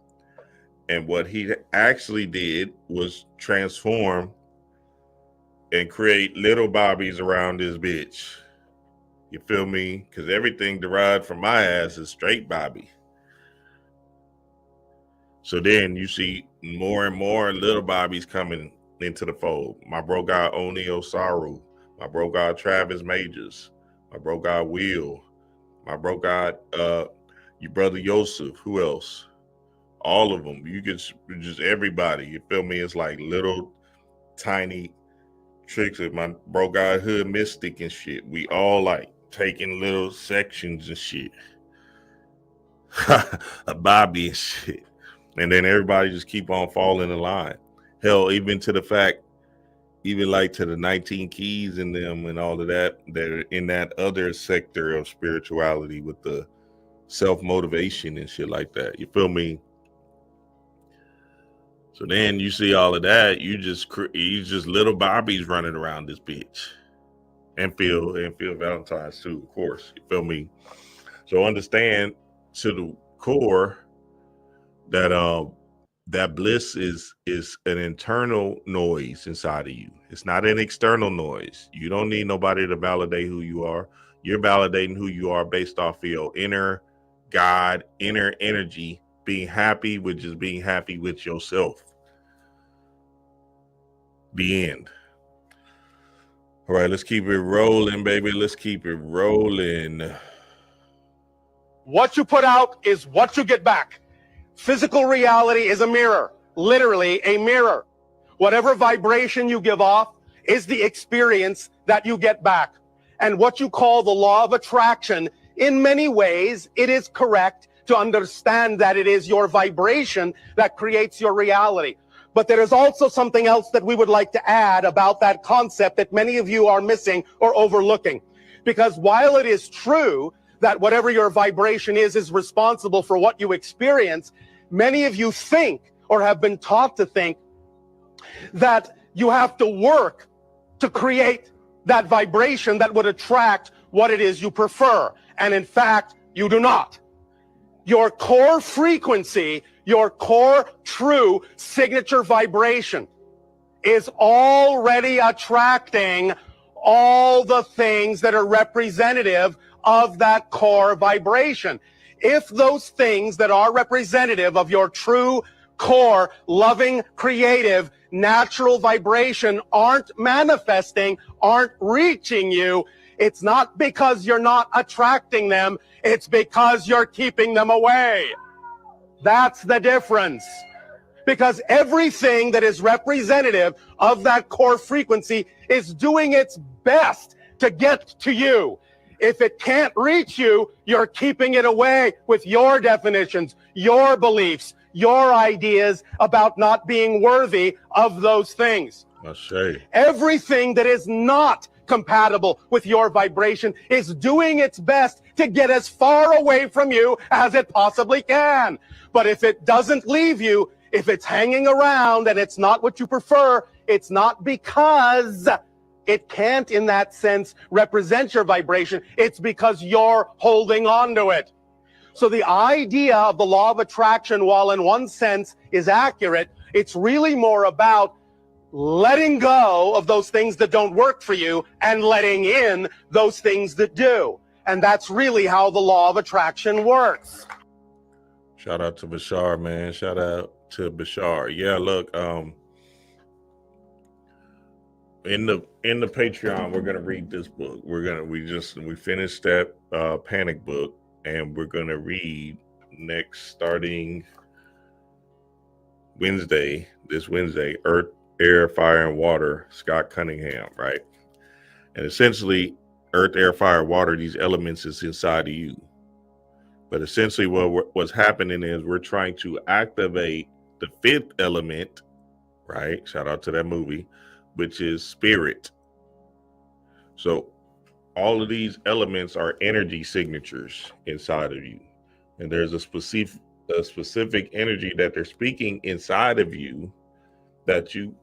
And what he actually did was transform and create little Bobbies around this bitch. You feel me? Because everything derived from my ass is straight Bobby. So then you see more and more little Bobbies coming into the fold. My bro got Oni Osaru. My bro got Travis Majors. My bro got Will. My bro got your brother Yosef. Who else? All of them. You could just everybody. You feel me? It's like little tiny tricks. My bro got Hood Mystic and shit. We all like taking little sections and shit. A Bobby and shit. And then everybody just keep on falling in line. Hell, even to the fact, even like to the 19 keys in them and all of that, they're in that other sector of spirituality with the self-motivation and shit like that. You feel me? So then you see all of that, you just little Bobbies running around this bitch, and feel Valentine's too, of course. You feel me? So understand to the core that that bliss is an internal noise inside of you. It's not an external noise. You don't need nobody to validate who you are. You're validating who you are based off of your inner God, inner energy, being happy with just being happy with yourself. The end. All right, let's keep it rolling, baby. Let's keep it rolling. What you put out is what you get back. Physical reality is a mirror, literally a mirror. Whatever vibration you give off is the experience that you get back. And what you call the law of attraction, in many ways, it is correct to understand that it is your vibration that creates your reality. But there is also something else that we would like to add about that concept that many of you are missing or overlooking. Because while it is true that whatever your vibration is responsible for what you experience, many of you think or have been taught to think that you have to work to create that vibration that would attract what it is you prefer. And in fact, you do not. Your core frequency, your core true signature vibration is already attracting all the things that are representative of that core vibration. If those things that are representative of your true core, loving, creative, natural vibration aren't manifesting, aren't reaching you, it's not because you're not attracting them, it's because you're keeping them away. That's the difference. Because everything that is representative of that core frequency is doing its best to get to you. If it can't reach you, you're keeping it away with your definitions, your beliefs, your ideas about not being worthy of those things. Everything that is not compatible with your vibration is doing its best to get as far away from you as it possibly can. But if it doesn't leave you, if it's hanging around and it's not what you prefer, it's not because it can't, in that sense, represent your vibration. It's because you're holding on to it. So the idea of the law of attraction, while in one sense is accurate, it's really more about letting go of those things that don't work for you and letting in those things that do. And that's really how the law of attraction works. Shout out to Bashar, man. Shout out to Bashar. Yeah, look, in the Patreon, we're gonna read this book. We finished that Panic book, and we're gonna read starting this Wednesday, Earth, Air, Fire, and Water, Scott Cunningham, right? And essentially, Earth, Air, Fire, Water, these elements is inside of you. But essentially what's happening is we're trying to activate the fifth element, right? Shout out to that movie, which is spirit. So all of these elements are energy signatures inside of you. And there's a specific energy that they're speaking inside of you that you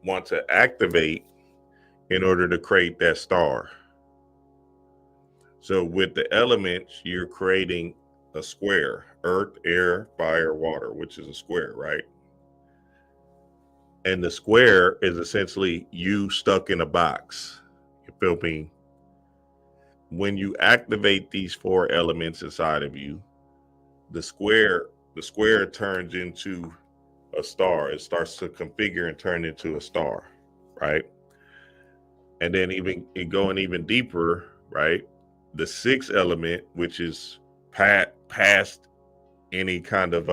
want to activate in order to create that star. So with the elements, you're creating a square: earth, air, fire, water, which is a square, right? And the square is essentially you stuck in a box. You feel me? When you activate these four elements inside of you, the square turns into a star. It starts to configure and turn into a star, right? And then going even deeper, right? The sixth element, which is past any kind of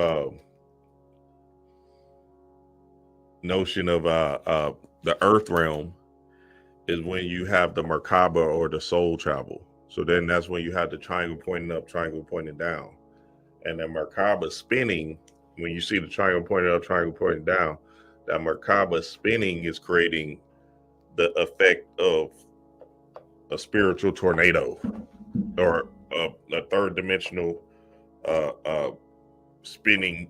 notion of the earth realm, is when you have the Merkaba or the soul travel. So then that's when you have the triangle pointing up, triangle pointing down. And the Merkaba spinning, when you see the triangle pointing up, triangle pointing down, that Merkaba spinning is creating the effect of a spiritual tornado or a third dimensional spinning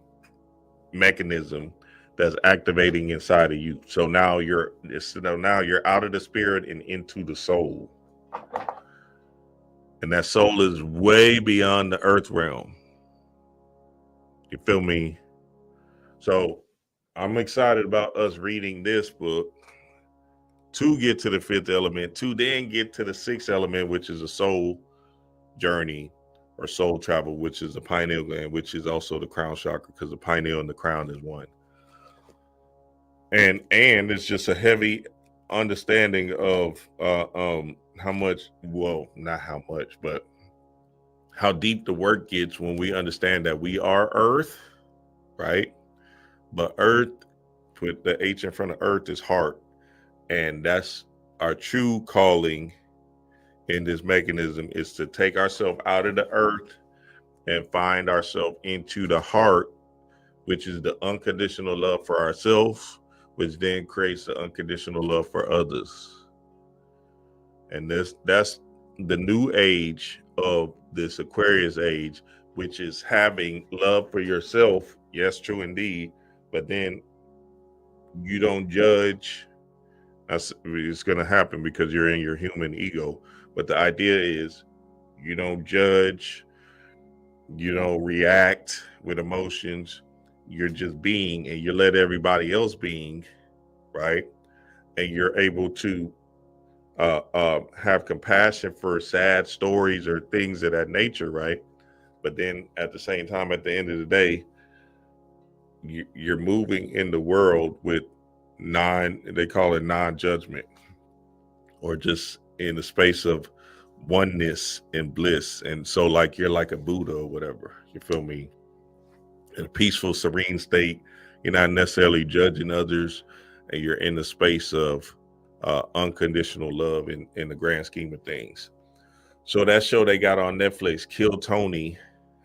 mechanism that's activating inside of you. So now you're out of the spirit and into the soul. And that soul is way beyond the earth realm. You feel me? So I'm excited about us reading this book to get to the fifth element, to then get to the sixth element, which is a soul journey or soul travel, which is the pineal gland, which is also the crown chakra, because the pineal and the crown is one. And it's just a heavy understanding of how much, well, not how much, but how deep the work gets when we understand that we are earth, right? But earth, with the H in front of earth, is heart. And that's our true calling in this mechanism, is to take ourselves out of the earth and find ourselves into the heart, which is the unconditional love for ourselves, which then creates the unconditional love for others. And that's the new age of this Aquarius age, which is having love for yourself. Yes, true indeed. But then you don't judge. It's going to happen because you're in your human ego. But the idea is you don't judge, you don't react with emotions. You're just being, and you let everybody else being, right? And you're able to have compassion for sad stories or things of that nature, right? But then at the same time, at the end of the day, you're moving in the world with they call it non-judgment, or just in the space of oneness and bliss. And so like you're like a Buddha or whatever, you feel me? In a peaceful, serene state. You're not necessarily judging others, and you're in the space of unconditional love in the grand scheme of things. So that show they got on Netflix, Kill Tony,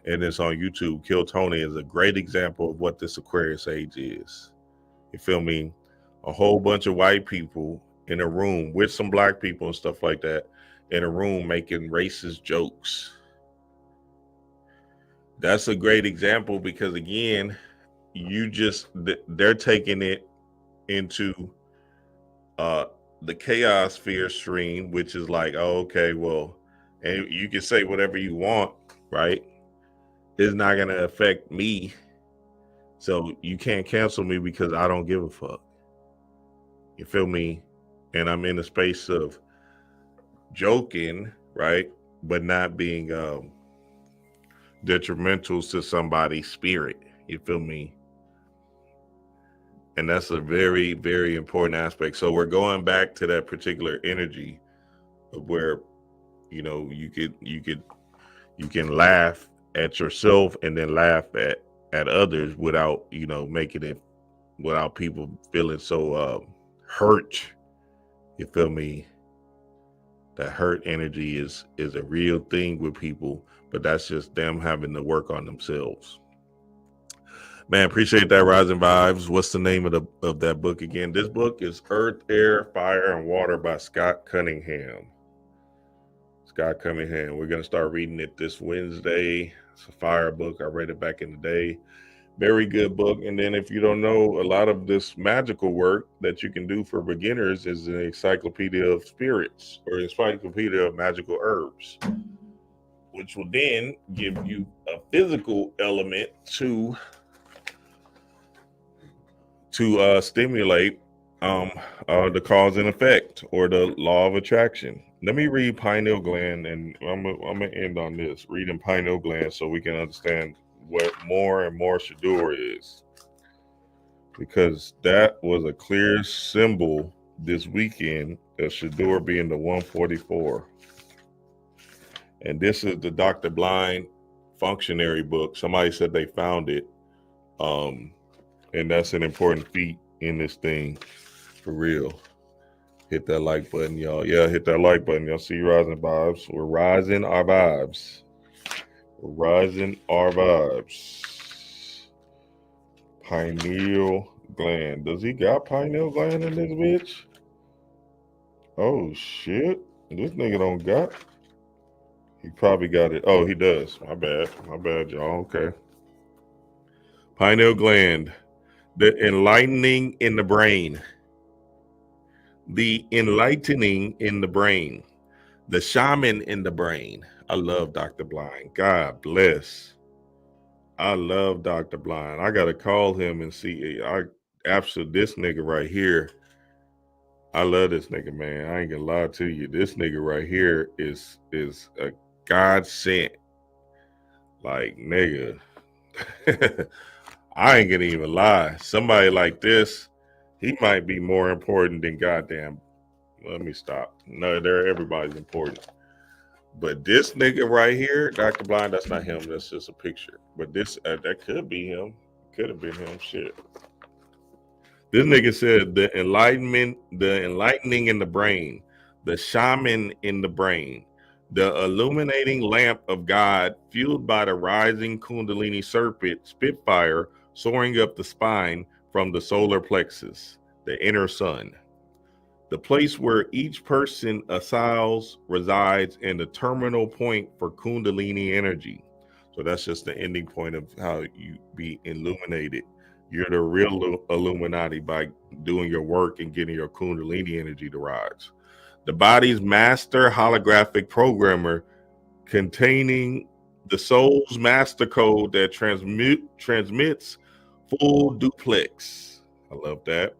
and it's on YouTube. Kill Tony is a great example of what this Aquarius age is. You feel me? A whole bunch of white people in a room with some black people and stuff like that, in a room making racist jokes. That's a great example, because again, they're taking it into the chaos sphere stream, which is like, oh, okay, well, and you can say whatever you want, right? It's not going to affect me. So you can't cancel me because I don't give a fuck. You feel me? And I'm in a space of joking, right? But not being detrimental to somebody's spirit. You feel me? And that's a very, very important aspect. So we're going back to that particular energy of where, you know, you can laugh at yourself and then laugh at others without, you know, making it, without people feeling so hurt. You feel me? That hurt energy is a real thing with people, but that's just them having to work on themselves. Man, appreciate that, Rising Vibes. What's the name of that book again? This book is Earth, Air, Fire, and Water by Scott Cunningham. Scott Cunningham. We're going to start reading it this Wednesday. It's a fire book. I read it back in the day. Very good book. And then if you don't know, a lot of this magical work that you can do for beginners is an encyclopedia of spirits, or encyclopedia of magical herbs, which will then give you a physical element to stimulate the cause and effect, or the law of attraction. Let me read pineal gland, and I'm gonna end on this, reading pineal gland, so we can understand what more and more Shadur is, because that was a clear symbol this weekend of Shadur being the 144. And this is the Dr. Blind Functionary book. Somebody said they found it. And that's an important feat in this thing, for real. Hit that like button, y'all. Yeah, hit that like button. Y'all see Rising Vibes. We're rising our vibes. We're rising our vibes. Pineal gland. Does he got pineal gland in this bitch? Oh, shit. This nigga don't got. He probably got it. Oh, he does. My bad. My bad, y'all. Okay. Pineal gland. The enlightening in the brain. The enlightening in the brain. The shaman in the brain. I love Dr. Blind. God bless. I love Dr. Blind. I gotta call him and see. This nigga right here. I love this nigga, man. I ain't gonna lie to you. This nigga right here is a God sent. Like, nigga. I ain't gonna even lie. Somebody like this, he might be more important than goddamn. Let me stop. No, everybody's important. But this nigga right here, Dr. Blind, that's not him. That's just a picture. But this, that could be him. Could have been him. Shit. This nigga said the enlightening in the brain, the shaman in the brain, the illuminating lamp of God fueled by the rising Kundalini serpent spitfire soaring up the spine from the solar plexus, the inner sun. The place where each person assails, resides, and the terminal point for Kundalini energy. So that's just the ending point of how you be illuminated. You're the real Illuminati by doing your work and getting your Kundalini energy to rise. The body's master holographic programmer containing the soul's master code that transmits full duplex. I love that.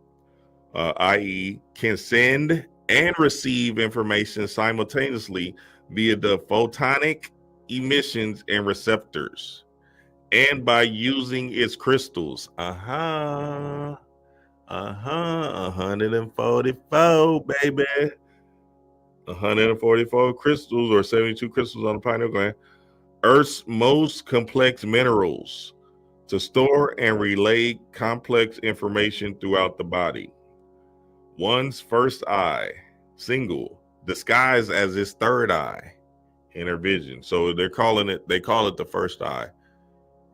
I.e. can send and receive information simultaneously via the photonic emissions and receptors, and by using its crystals. 144, baby. 144 crystals, or 72 crystals on the pineal gland, Earth's most complex minerals, to store and relay complex information throughout the body. One's first eye, single, disguised as its third eye, inner vision. So they call it the first eye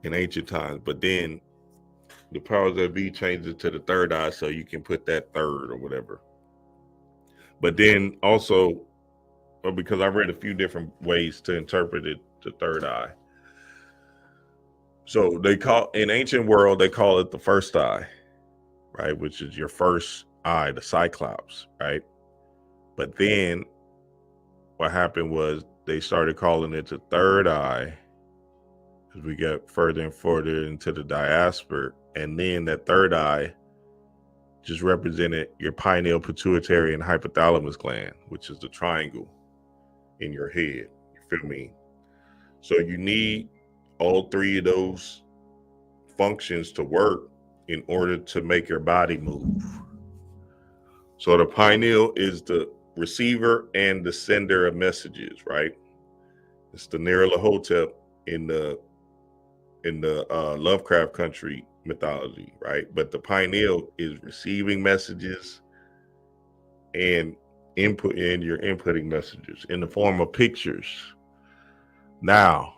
in ancient times, but then the powers that be changed it to the third eye so you can put that third or whatever. But then also, because I read a few different ways to interpret it, the third eye. So in ancient world, they call it the first eye, right? Which is your first eye, the Cyclops, right? But then what happened was they started calling it the third eye as we get further and further into the diaspora. And then that third eye just represented your pineal, pituitary, and hypothalamus gland, which is the triangle in your head. You feel me? So you need all three of those functions to work in order to make your body move. So the pineal is the receiver and the sender of messages, right? It's the Nyarlathotep in the Lovecraft Country mythology, right? But the pineal is receiving messages and you're inputting messages in the form of pictures. Now,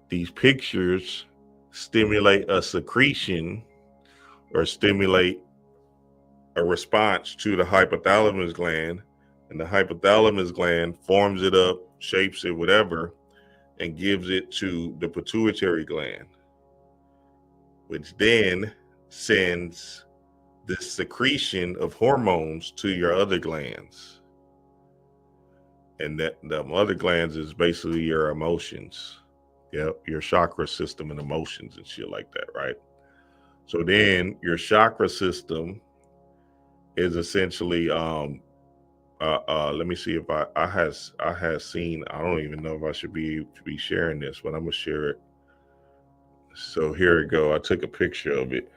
these pictures stimulate a secretion or stimulate a response to the hypothalamus gland, and the hypothalamus gland forms it up, shapes it, whatever, and gives it to the pituitary gland, which then sends the secretion of hormones to your other glands. And that the other glands is basically your emotions. Yep, your chakra system and emotions and shit like that, right? So then your chakra system is essentially let me see if I had seen, I don't even know if I should be sharing this, but I'm gonna share it. So here we go. I took a picture of it.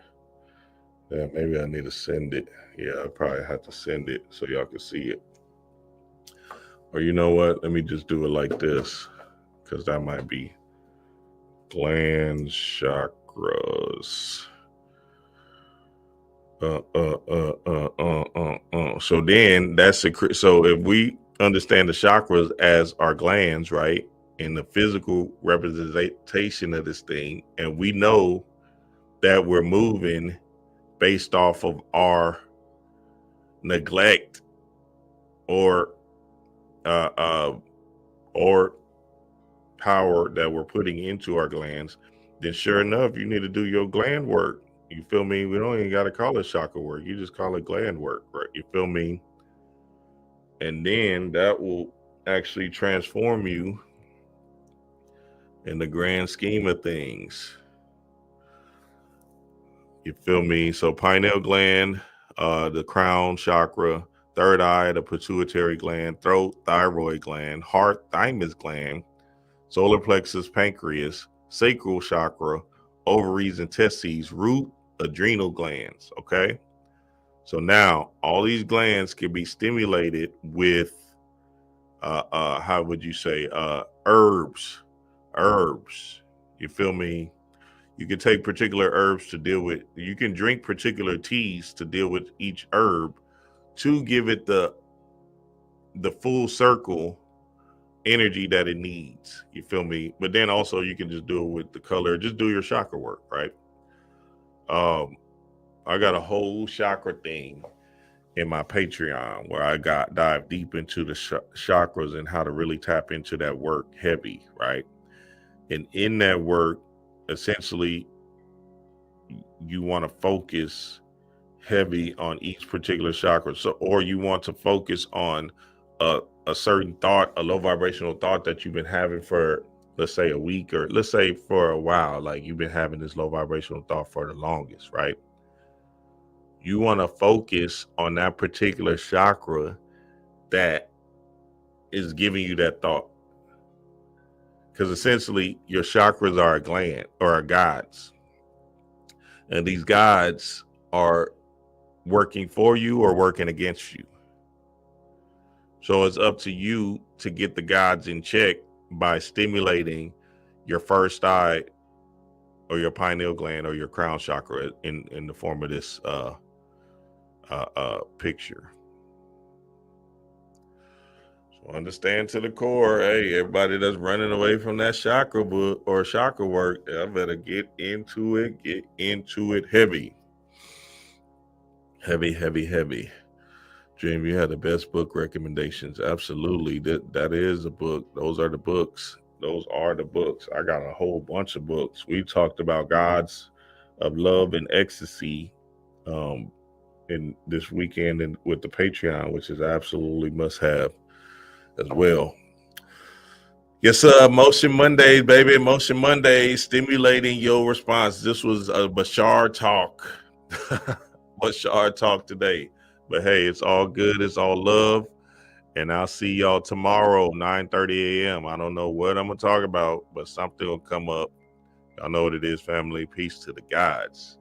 Yeah, maybe I need to send it. Yeah, I probably have to send it so y'all can see it. Or you know what? Let me just do it like this, because that might be gland chakras. So then that's so if we understand the chakras as our glands, right, in the physical representation of this thing, and we know that we're moving based off of our neglect or power that we're putting into our glands, then sure enough, you need to do your gland work. You feel me? We don't even got to call it chakra work. You just call it gland work, right? You feel me? And then that will actually transform you in the grand scheme of things. You feel me? So pineal gland, the crown chakra, third eye, the pituitary gland, throat, thyroid gland, heart, thymus gland, solar plexus, pancreas, sacral chakra, ovaries and testes, root, adrenal glands. Okay. So now all these glands can be stimulated with, how would you say, herbs. You feel me? You can take particular herbs to deal with, you can drink particular teas to deal with each herb to give it the full circle energy that it needs. You feel me? But then also you can just do it with the color, just do your chakra work, right? I got a whole chakra thing in my Patreon where I dive deep into the chakras and how to really tap into that work heavy, right? And in that work, essentially, you want to focus heavy on each particular chakra. So, or you want to focus on a certain thought, a low vibrational thought that you've been having for, let's say, a week, or let's say for a while, like you've been having this low vibrational thought for the longest, right? You want to focus on that particular chakra that is giving you that thought. Because essentially your chakras are a gland or a guides. And these guides are working for you or working against you. So it's up to you to get the guides in check by stimulating your first eye or your pineal gland or your crown chakra in the form of this picture. So understand to the core, hey, everybody that's running away from that chakra book or chakra work, I better get into it heavy. Heavy. Dream, you had the best book recommendations. Absolutely. That is a book. Those are the books. I got a whole bunch of books. We talked about gods of love and ecstasy in this weekend and with the Patreon, which is absolutely must have as well. Yes, Motion Mondays, baby. Motion Mondays, stimulating your response. This was a Bashar talk. Bashar talk today. But hey, it's all good. It's all love. And I'll see y'all tomorrow, 9:30 a.m. I don't know what I'm going to talk about, but something will come up. Y'all know what it is, family. Peace to the gods.